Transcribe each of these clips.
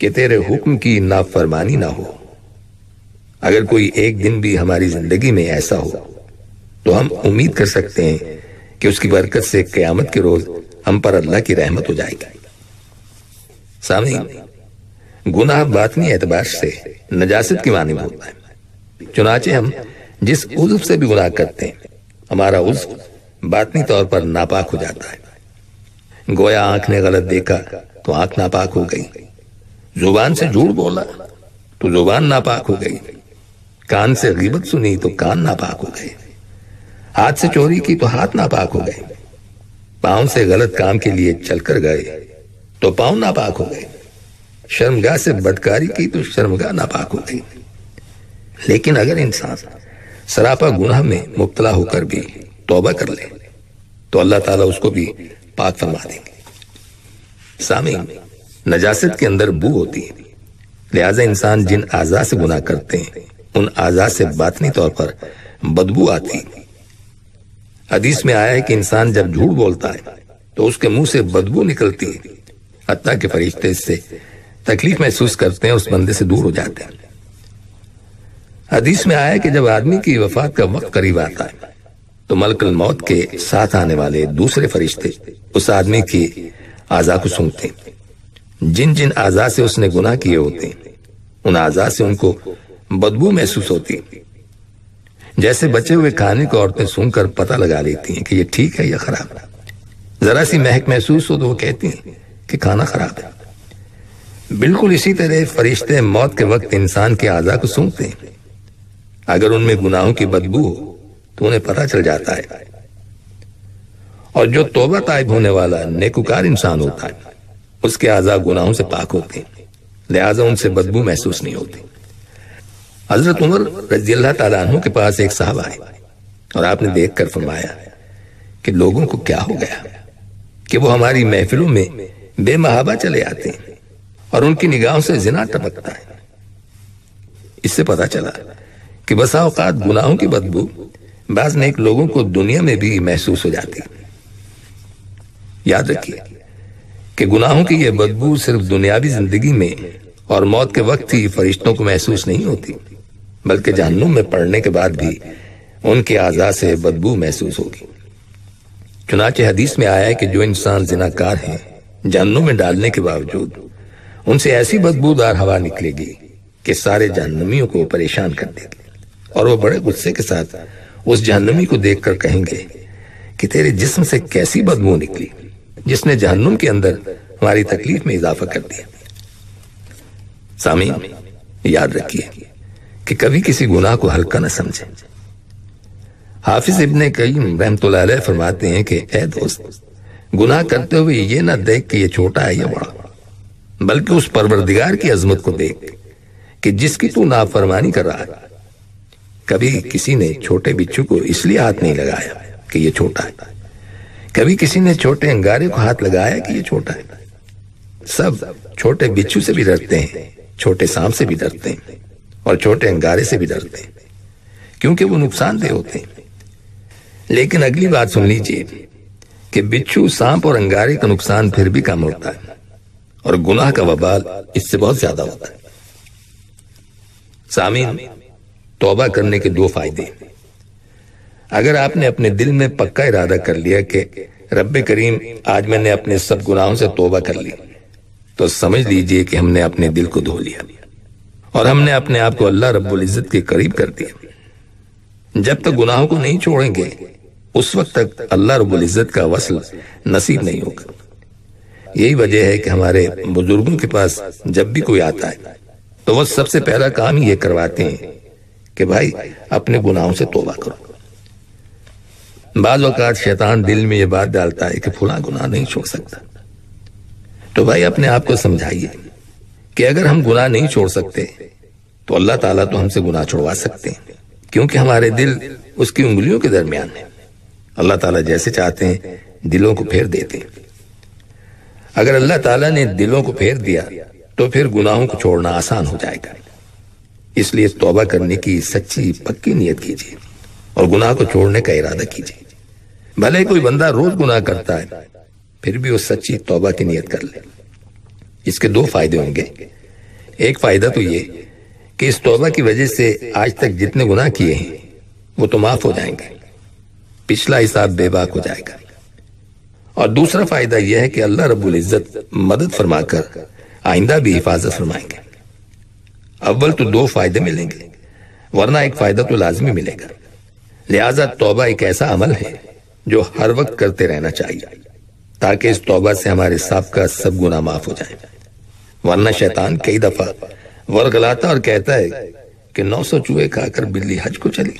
کہ تیرے حکم کی نافرمانی نہ ہو۔ اگر کوئی ایک دن بھی ہماری زندگی میں ایسا ہو تو ہم امید کر سکتے ہیں کہ اس کی برکت سے قیامت کے روز ہم پر اللہ کی رحمت ہو جائے گی۔ سامعین، گناہ باطنی اعتبار سے نجاست کی مانند ہوتا ہے۔ چنانچہ ہم جس عضو سے بھی گناہ کرتے ہیں ہمارا عضو باطنی طور پر ناپاک ہو جاتا ہے۔ گویا آنکھ نے غلط دیکھا تو آنکھ ناپاک ہو گئی، زبان سے جھوٹ بولا تو زبان ناپاک ہو گئی، کان سے غیبت سنی تو کان ناپاک ہو گئے، ہاتھ سے چوری کی تو ہاتھ ناپاک ہو گئے، پاؤں سے غلط کام کے لیے چل کر گئے تو پاؤں ناپاک ہو گئے، شرمگاہ سے بدکاری کی تو شرمگاہ ناپاک ہو گئی۔ لیکن اگر انسان سراپا گناہ میں مبتلا ہو کر بھی توبہ کر لے تو اللہ تعالیٰ اس کو بھی پاک فرما دیں گے۔ سامعین، نجاست کے اندر بو ہوتی ہے، لہذا انسان جن اعضاء سے گناہ کرتے ہیں ان اعضاء سے باطنی طور پر بدبو آتی ہے۔ حدیث میں آیا ہے کہ انسان جب جھوٹ بولتا ہے تو اس کے منہ سے بدبو نکلتی ہے، حتیٰ کہ فرشتے اس سے تکلیف محسوس کرتے ہیں، اس بندے سے دور ہو جاتے ہیں۔ حدیث میں آیا ہے کہ جب آدمی کی وفات کا وقت قریب آتا ہے تو ملک الموت کے ساتھ آنے والے دوسرے فرشتے اس آدمی کی اعضاء کو سونگتے ہیں۔ جن جن اعضاء سے اس نے گناہ کیے ہوتے ہیں ان اعضاء سے ان کو بدبو محسوس ہوتی ہے، جیسے بچے ہوئے کھانے کو عورتیں سونگ کر پتہ لگا لیتی ہیں کہ یہ ٹھیک ہے یا خراب ہے۔ ذرا سی مہک محسوس ہو تو وہ کہتی ہیں کہ کھانا خراب ہے۔ بالکل اسی طرح فرشتے موت کے وقت انسان کے اعضاء کو سونگتے ہیں، اگر ان میں گناہوں کی بدبو ہو تو انہیں پتہ چل جاتا ہے، اور جو توبہ طائب ہونے والا نیکوکار انسان ہوتا ہے اس کے اعضاء گناہوں سے پاک ہوتے ہیں، لہذا ان سے بدبو محسوس نہیں ہوتی۔ حضرت عمر رضی اللہ تعالیٰ عنہ کے پاس ایک صاحب آئے اور آپ نے دیکھ کر فرمایا کہ لوگوں کو کیا ہو گیا کہ وہ ہماری محفلوں میں بے محابہ چلے آتے ہیں اور ان کی نگاہوں سے زنا ٹپکتا ہے۔ اس سے پتہ چلا کہ بسا اوقات گناہوں کی بدبو بعض نیک لوگوں کو دنیا میں بھی محسوس ہو جاتی ہے۔ یاد رکھیے کہ گناہوں کی یہ بدبو صرف دنیاوی زندگی میں اور موت کے وقت ہی فرشتوں کو محسوس نہیں ہوتی، بلکہ جہنم میں پڑنے کے بعد بھی ان کے اعضاء سے بدبو محسوس ہوگی۔ چنانچہ حدیث میں آیا ہے کہ جو انسان زناکار ہیں جہنم میں ڈالنے کے باوجود ان سے ایسی بدبودار ہوا نکلے گی کہ سارے جہنمیوں کو پریشان کر دے گی، اور وہ بڑے غصے کے ساتھ اس جہنمی کو دیکھ کر کہیں گے کہ تیرے جسم سے کیسی بدبو نکلی جس نے جہنم کے اندر ہماری تکلیف میں اضافہ کر دیا۔ سامعین، یاد رکھیے کہ کبھی کسی گناہ کو ہلکا نہ سمجھیں۔ حافظ ابن قیم رحمۃ اللہ علیہ فرماتے ہیں کہ اے دوست، گناہ کرتے ہوئے یہ نہ دیکھ کہ یہ چھوٹا ہے یا بڑا، بلکہ اس پروردگار کی عظمت کو دیکھ کہ جس کی تو نافرمانی کر رہا ہے۔ کبھی کسی نے چھوٹے بچھو کو اس لیے ہاتھ نہیں لگایا کہ یہ چھوٹا ہے، کبھی کسی نے چھوٹے انگارے کو ہاتھ لگایا کہ یہ چھوٹا ہے۔ سب چھوٹے بچھو سے بھی ڈرتے ہیں، چھوٹے سانپ سے بھی ڈرتے ہیں، اور چھوٹے انگارے سے بھی ڈرتے ہیں، کیونکہ وہ نقصان دہ ہوتے ہیں۔ لیکن اگلی بات سن لیجئے کہ بچھو، سانپ اور انگارے کا نقصان پھر بھی کم ہوتا ہے، اور گناہ کا وبال اس سے بہت زیادہ ہوتا ہے۔ سامعین، توبہ کرنے کے دو فائدے۔ اگر آپ نے اپنے دل میں پکا ارادہ کر لیا کہ رب کریم آج میں نے اپنے سب گناہوں سے توبہ کر لی، تو سمجھ لیجئے کہ ہم نے اپنے دل کو دھو لیا اور ہم نے اپنے آپ کو اللہ رب العزت کے قریب کر دیا۔ جب تک گناہوں کو نہیں چھوڑیں گے اس وقت تک اللہ رب العزت کا وصل نصیب نہیں ہوگا۔ یہی وجہ ہے کہ ہمارے بزرگوں کے پاس جب بھی کوئی آتا ہے تو وہ سب سے پہلا کام یہ کرواتے ہیں کہ بھائی اپنے گناہوں سے توبہ کرو۔ بعض اوقات شیطان دل میں یہ بات ڈالتا ہے کہ فلاں گناہ نہیں چھوڑ سکتا، تو بھائی اپنے آپ کو سمجھائیے کہ اگر ہم گناہ نہیں چھوڑ سکتے تو اللہ تعالیٰ تو ہم سے گناہ چھوڑوا سکتے ہیں، کیونکہ ہمارے دل اس کی انگلیوں کے درمیان ہیں۔ اللہ تعالیٰ جیسے چاہتے ہیں دلوں کو پھیر دیتے ہیں۔ اگر اللہ تعالیٰ نے دلوں کو پھیر دیا تو پھر گناہوں کو چھوڑنا آسان ہو جائے گا۔ اس لیے توبہ کرنے کی سچی پکی نیت کیجیے اور گناہ کو چھوڑنے کا ارادہ کیجیے۔ بھلے کوئی بندہ روز گناہ کرتا ہے پھر بھی وہ سچی توبہ کی نیت کر لے۔ اس کے دو فائدے ہوں گے۔ ایک فائدہ تو یہ کہ اس توبہ کی وجہ سے آج تک جتنے گناہ کیے ہیں وہ تو معاف ہو جائیں گے، پچھلا حساب بے باک ہو جائے گا۔ اور دوسرا فائدہ یہ ہے کہ اللہ رب العزت مدد فرما کر آئندہ بھی حفاظت فرمائیں گے۔ اول تو 2 فائدے ملیں گے، ورنہ ایک فائدہ تو لازمی ملے گا۔ لہذا توبہ ایک ایسا عمل ہے جو ہر وقت کرتے رہنا چاہیے، تاکہ اس توبہ سے ہمارے سابقہ سب گناہ معاف ہو جائیں۔ ورنہ شیطان کئی دفعہ ورغلاتا اور کہتا ہے کہ 900 چوہے کھا کر بلی حج کو چلی۔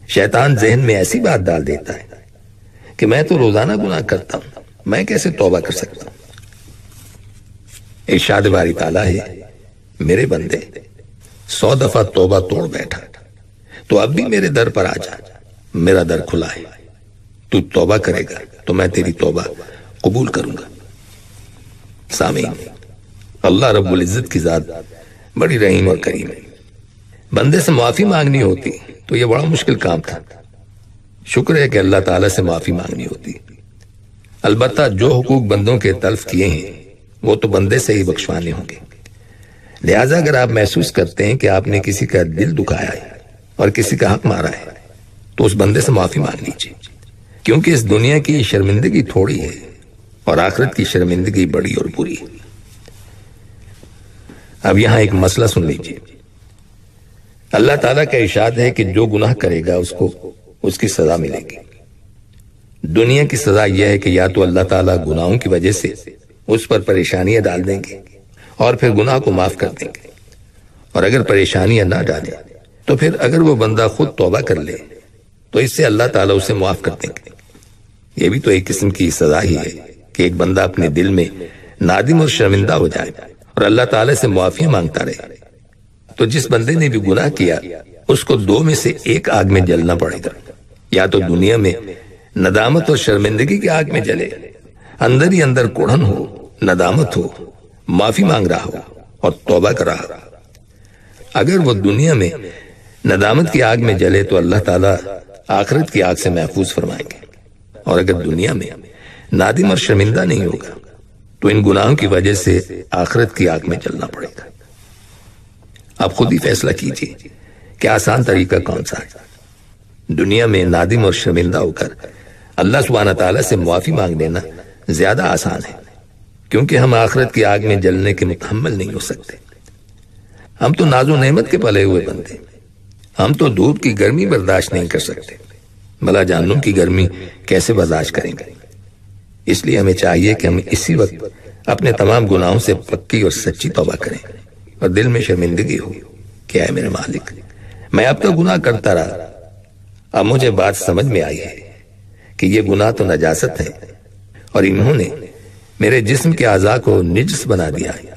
شیطان ذہن میں ایسی بات ڈال دیتا ہے کہ میں تو روزانہ گناہ کرتا ہوں، میں کیسے توبہ کر سکتا ہوں؟ ارشاد باری تعالیٰ ہے، میرے بندے 100 دفعہ توبہ توڑ بیٹھا تو اب بھی میرے در پر آ جا، میرا در کھلا ہے، تو توبہ کرے گا تو میں تیری توبہ قبول کروں گا۔ سامعین، اللہ رب العزت کی ذات بڑی رحیم اور کریم ہے۔ بندے سے معافی مانگنی ہوتی تو یہ بڑا مشکل کام تھا، شکر ہے کہ اللہ تعالیٰ سے معافی مانگنی ہوتی۔ البتہ جو حقوق بندوں کے تلف کیے ہیں وہ تو بندے سے ہی بخشوانے ہوں گے۔ لہٰذا اگر آپ محسوس کرتے ہیں کہ آپ نے کسی کا دل دکھایا ہے اور کسی کا حق مارا ہے تو اس بندے سے معافی مانگ لیجیے، کیونکہ اس دنیا کی شرمندگی تھوڑی ہے اور آخرت کی شرمندگی بڑی اور بری ہے۔ اب یہاں ایک مسئلہ سن لیجیے۔ اللہ تعالیٰ کا ارشاد ہے کہ جو گناہ کرے گا اس کو اس کی سزا ملے گی۔ دنیا کی سزا یہ ہے کہ یا تو اللہ تعالیٰ گناہوں کی وجہ سے اس پر پریشانیاں ڈال دیں گے اور پھر گناہ کو معاف کر دیں گے، اور اگر پریشانیاں نہ ڈالیں تو پھر اگر وہ بندہ خود توبہ کر لے تو اس سے اللہ تعالیٰ اسے معاف کر دیں گے۔ یہ بھی تو ایک قسم کی سزا ہی ہے کہ ایک بندہ اپنے دل میں نادم اور شرمندہ ہو جائے اور اللہ تعالیٰ سے معافی مانگتا رہے، تو جس بندے نے بھی گناہ کیا اس کو 2 میں سے ایک آگ میں جلنا پڑے گا، یا تو دنیا میں ندامت اور شرمندگی کی آگ میں جلے، اندر ہی اندر کوڑھن ہو، ندامت ہو، معافی مانگ رہا ہو اور توبہ کر رہا ہو۔ اگر وہ دنیا میں ندامت کی آگ میں جلے تو اللہ تعالیٰ آخرت کی آگ سے محفوظ فرمائیں گے، اور اگر دنیا میں نادم اور شرمندہ نہیں ہوگا تو ان گناہوں کی وجہ سے آخرت کی آگ میں جلنا پڑے گا۔ آپ خود ہی فیصلہ کیجیے کہ آسان طریقہ کون سا ہے۔ دنیا میں نادم اور شرمندہ ہو کر اللہ سبحانہ تعالیٰ سے معافی مانگ لینا زیادہ آسان ہے، کیونکہ ہم آخرت کی آگ میں جلنے کے متحمل نہیں ہو سکتے۔ ہم تو ناز و نعمت کے پلے ہوئے بندے، ہم تو دھوپ کی گرمی برداشت نہیں کر سکتے، بھلا جہنم کی گرمی کیسے برداشت کریں گے؟ اس لیے ہمیں چاہیے کہ ہم اسی وقت اپنے تمام گناہوں سے پکی اور سچی توبہ کریں اور دل میں شرمندگی ہو کہ اے میرے مالک، میں اب تک گناہ کرتا رہا، اب مجھے بات سمجھ میں آئی ہے کہ یہ گناہ تو نجاست ہے اور انہوں نے میرے جسم کے اعضاء کو نجس بنا دیا ہے،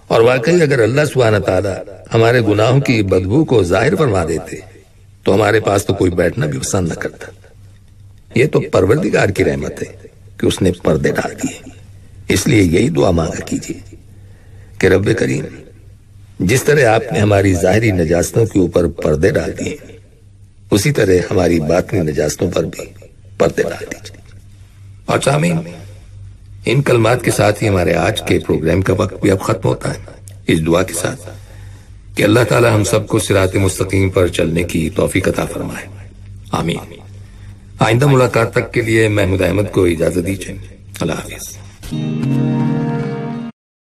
اور واقعی اگر اللہ سبحانہ تعالیٰ ہمارے گناہوں کی بدبو کو ظاہر فرما دیتے تو ہمارے پاس تو کوئی بیٹھنا بھی پسند نہ کرتا۔ یہ تو پروردگار کی رحمت ہے کہ اس نے پردے ڈال دیے، اس لیے یہی دعا مانگا کیجیے کہ رب کریم، جس طرح آپ نے ہماری ظاہری نجاستوں کے اوپر پردے ڈال دیے اسی طرح ہماری باطنی نجاستوں پر بھی پردے ڈال دیجیے۔ اور سامعین، ان کلمات کے ساتھ ہی ہمارے آج کے پروگرام کا وقت بھی اب ختم ہوتا ہے، اس دعا کے ساتھ کہ اللہ تعالی ہم سب کو صراط مستقیم پر چلنے کی توفیق عطا فرمائے، آمین۔ آئندہ ملاقات تک کے لیے محمود احمد کو اجازت دیجیے، اللہ حافظ۔